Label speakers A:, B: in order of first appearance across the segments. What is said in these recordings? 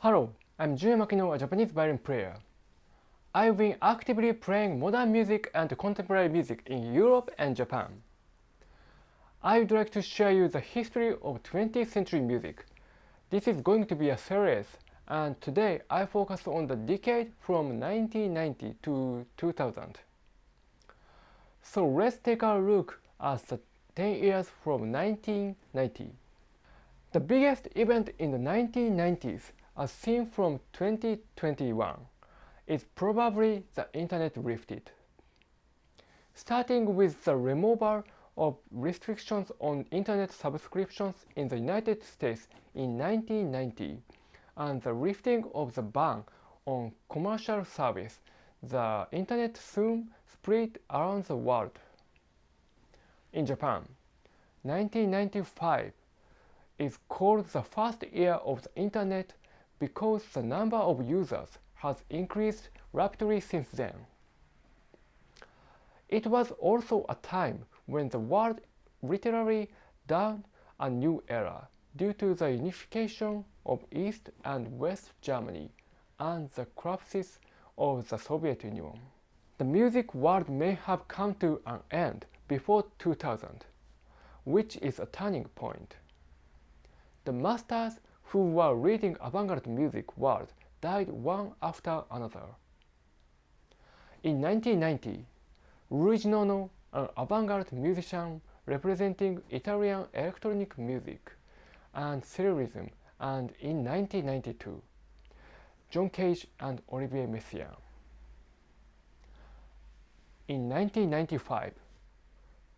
A: Hello, I'm Junya Makino, a Japanese violin player. I've been actively playing modern music and contemporary music in Europe and Japan. I would like to share you the history of 20th century music. This is going to be a series, and today I focus on the decade from 1990 to 2000. So let's take a look at the 10 years from 1990. The biggest event in the 1990s, as seen from 2021, is probably the internet lifted. Starting with the removal of restrictions on internet subscriptions in the United States in 1990 and the lifting of the ban on commercial service, the internet soon spread around the world. In Japan, 1995 is called the first year of the internet because the number of users has increased rapidly since then. It was also a time when the world literally dawned a new era due to the unification of East and West Germany and the collapse of the Soviet Union. The music world may have come to an end before 2000, which is a turning point. The masters who were leading avant-garde music world died one after another. In 1990, Luigi Nono, an avant-garde musician representing Italian electronic music and surrealism, and in 1992, John Cage and Olivier Messiaen. In 1995,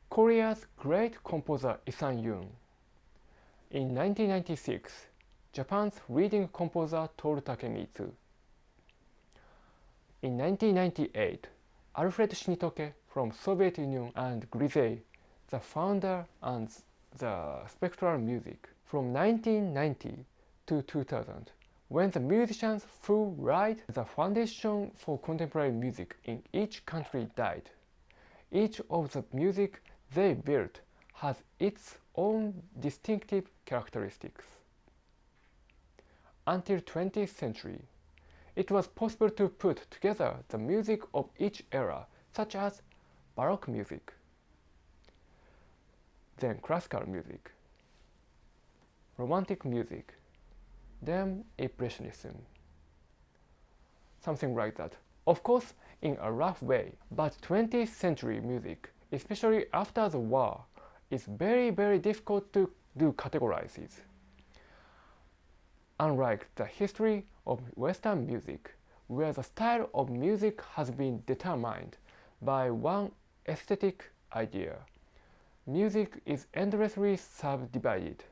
A: Korea's great composer Isang-yoon. In 1996, Japan's leading composer Toru Takemitsu. In 1998, Alfred Shinitoke from Soviet Union and Grisey, the founder and the spectral music. From 1990 to 2000, when the musicians who laid the foundation for contemporary music in each country died, each of the music they built has its own distinctive characteristics. Until 20th century, it was possible to put together the music of each era, such as Baroque music, then classical music, Romantic music, then Impressionism. Something like that. Of course, in a rough way, but 20th century music, especially after the war, is very difficult to do categorizes. Unlike the history of Western music, where the style of music has been determined by one aesthetic idea, music is endlessly subdivided.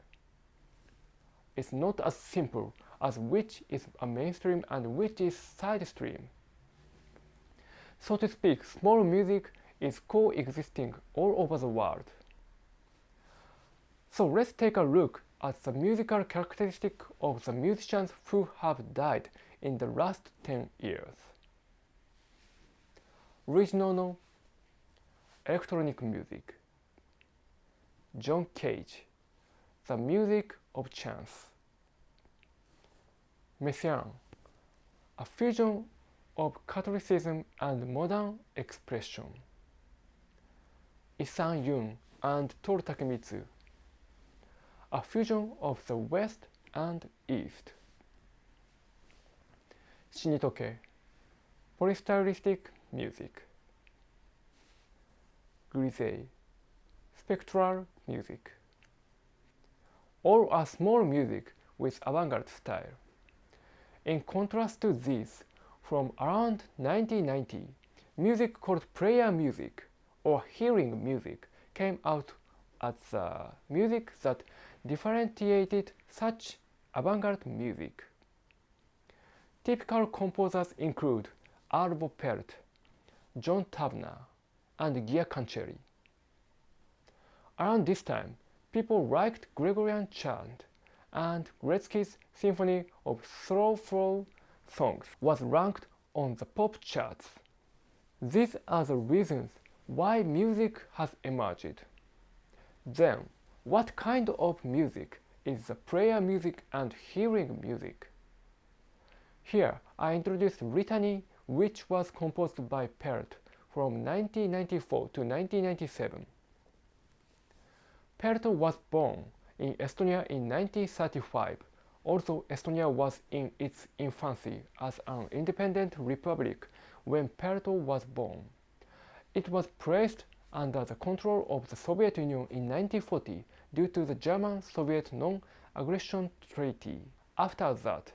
A: It's not as simple as which is a mainstream and which is side stream. So to speak, small music is coexisting all over the world. So let's take a look at the musical characteristic of the musicians who have died in the last 10 years. Luigi Nono, electronic music. John Cage, the music of chance. Messiaen, a fusion of Catholicism and modern expression. Isang-yoon and Toru Takemitsu, a fusion of the West and East. Shinitoke, polystylistic music. Grisey, spectral music. All are small music with avant-garde style. In contrast to these, from around 1990, music called prayer music or hearing music came out as the music that differentiated such avant-garde music. Typical composers include Arvo Pärt, John Tavener, and Gia Cancelli. Around this time, people liked Gregorian chant, and Gretzky's symphony of slow flow songs was ranked on the pop charts. These are the reasons why music has emerged. Then, what kind of music is the prayer music and hearing music? Here I introduced Litany, which was composed by Pelt from 1994 to 1997. Pelt was born in Estonia in 1935, although Estonia was in its infancy as an independent republic when Pelt was born. It was placed under the control of the Soviet Union in 1940 due to the German-Soviet non-aggression treaty. After that,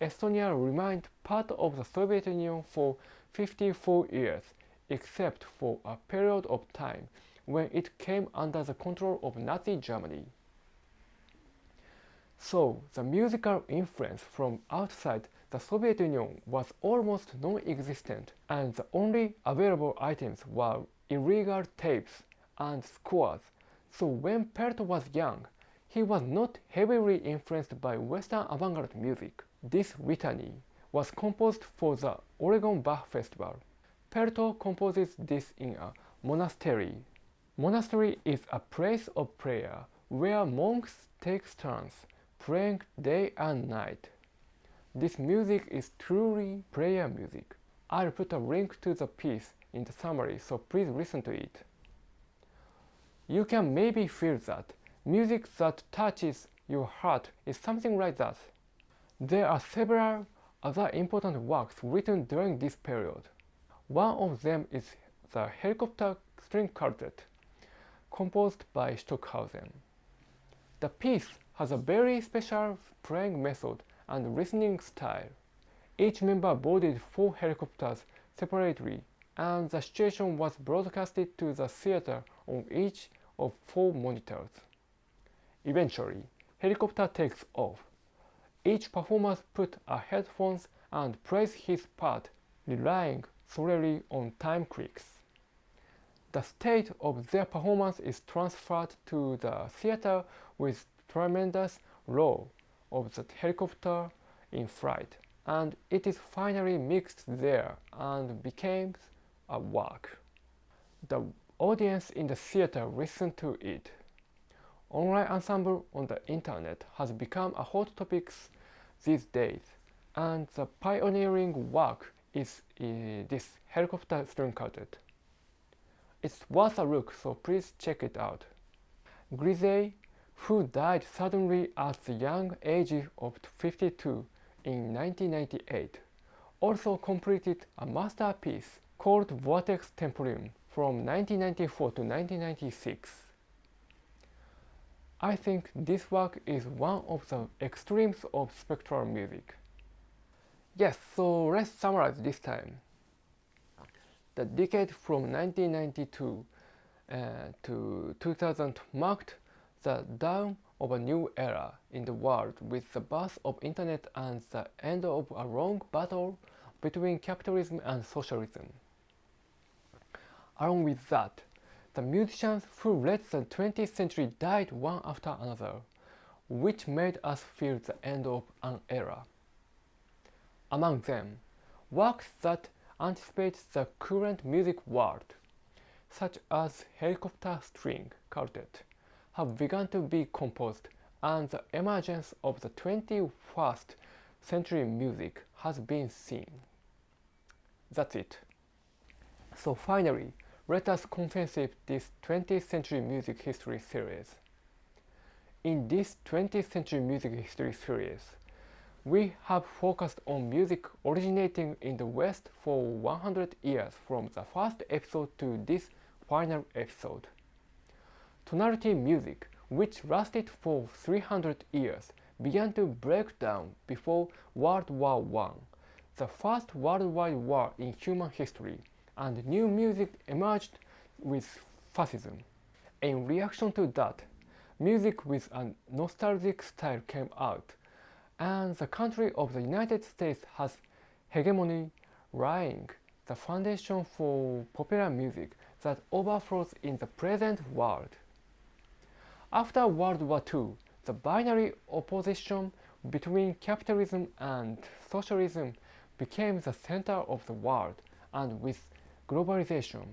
A: Estonia remained part of the Soviet Union for 54 years, except for a period of time when it came under the control of Nazi Germany. So, the musical influence from outside the Soviet Union was almost non-existent, and the only available items were illegal tapes and scores. So when Pelt was young, he was not heavily influenced by Western avant-garde music. This litany was composed for the Oregon Bach Festival. Pelt composes this in a monastery. Monastery is a place of prayer where monks take turns praying day and night. This music is truly prayer music. I'll put a link to the piece in the summary, so please listen to it. You can maybe feel that music that touches your heart is something like that. There are several other important works written during this period. One of them is the Helicopter String Quartet, composed by Stockhausen. The piece has a very special playing method and listening style. Each member boarded 4 helicopters separately, and the situation was broadcasted to the theater on each of 4 monitors. Eventually, helicopter takes off. Each performer puts a headphones and plays his part, relying solely on time clicks. The state of their performance is transferred to the theater with tremendous roar of the helicopter in flight, and it is finally mixed there and becomes a work. The audience in the theater listens to it. Online ensemble on the internet has become a hot topic these days, and the pioneering work is this Helicopter String Quartet. It's worth a look, so please check it out. Grisey, who died suddenly at the young age of 52 in 1998, also completed a masterpiece called Vortex Temporum from 1994 to 1996. I think this work is one of the extremes of spectral music. Yes, so let's summarize this time. The decade from 1992 to 2000 marked the dawn of a new era in the world with the birth of internet and the end of a long battle between capitalism and socialism. Along with that, the musicians who led the 20th century died one after another, which made us feel the end of an era. Among them, works that anticipate the current music world, such as Helicopter String Quartet, have begun to be composed, and the emergence of the 21st century music has been seen. That's it. So finally, let us conceive this 20th century music history series. In this 20th century music history series, we have focused on music originating in the West for 100 years from the first episode to this final episode. Tonality music, which lasted for 300 years, began to break down before World War I, the first worldwide war in human history, and new music emerged with fascism. In reaction to that, music with a nostalgic style came out, and the country of the United States has hegemony, laying the foundation for popular music that overflows in the present world. After World War II, the binary opposition between capitalism and socialism became the center of the world, and with globalization,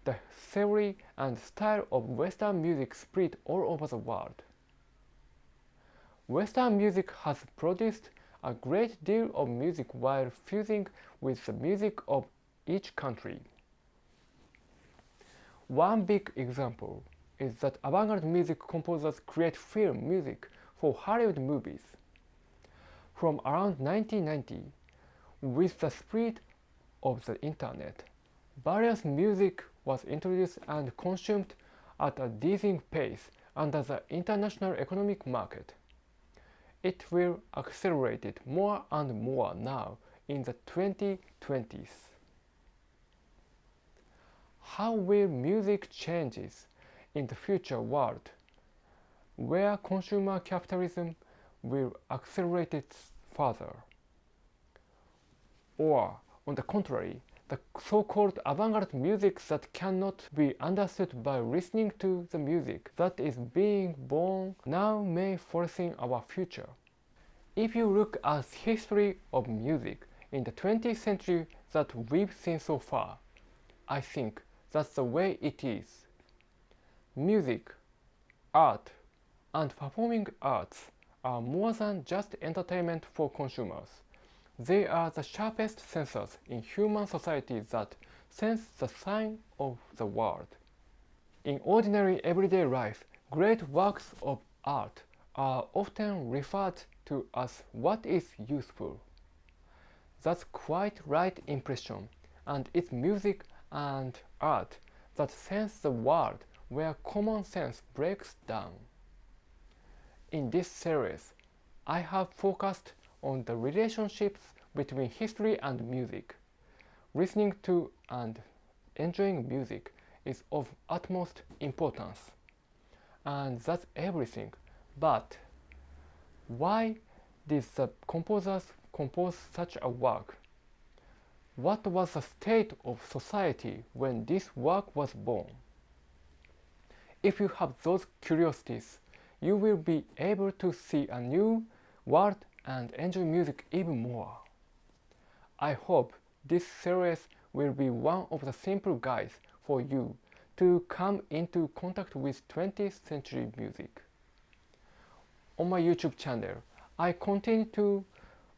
A: the theory and style of Western music spread all over the world. Western music has produced a great deal of music while fusing with the music of each country. One big example is that avant-garde music composers create film music for Hollywood movies. From around 1990, with the spread of the internet, various music was introduced and consumed at a dizzying pace under the international economic market. It will accelerate it more and more now in the 2020s. How will music changes in the future world, where consumer capitalism will accelerate it further? Or, on the contrary, the so-called avant-garde music that cannot be understood by listening to the music that is being born now may foresee our future. If you look at the history of music in the 20th century that we've seen so far, I think that's the way it is. Music, art, and performing arts are more than just entertainment for consumers. They are the sharpest sensors in human society that sense the sign of the world. In ordinary everyday life, great works of art are often referred to as what is useful. That's quite right impression, and it's music and art that sense the world where common sense breaks down. In this series, I have focused on the relationships between history and music. Listening to and enjoying music is of utmost importance, and that's everything. But why did the composers compose such a work? What was the state of society when this work was born? If you have those curiosities, you will be able to see a new world and enjoy music even more. I hope this series will be one of the simple guides for you to come into contact with 20th century music. On my YouTube channel, I continue to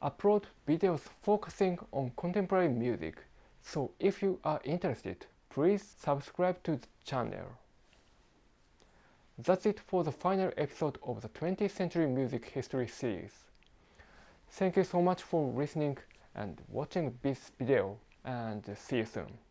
A: upload videos focusing on contemporary music, so if you are interested, please subscribe to the channel. That's it for the final episode of the 20th Century Music History series. Thank you so much for listening and watching this video, and see you soon.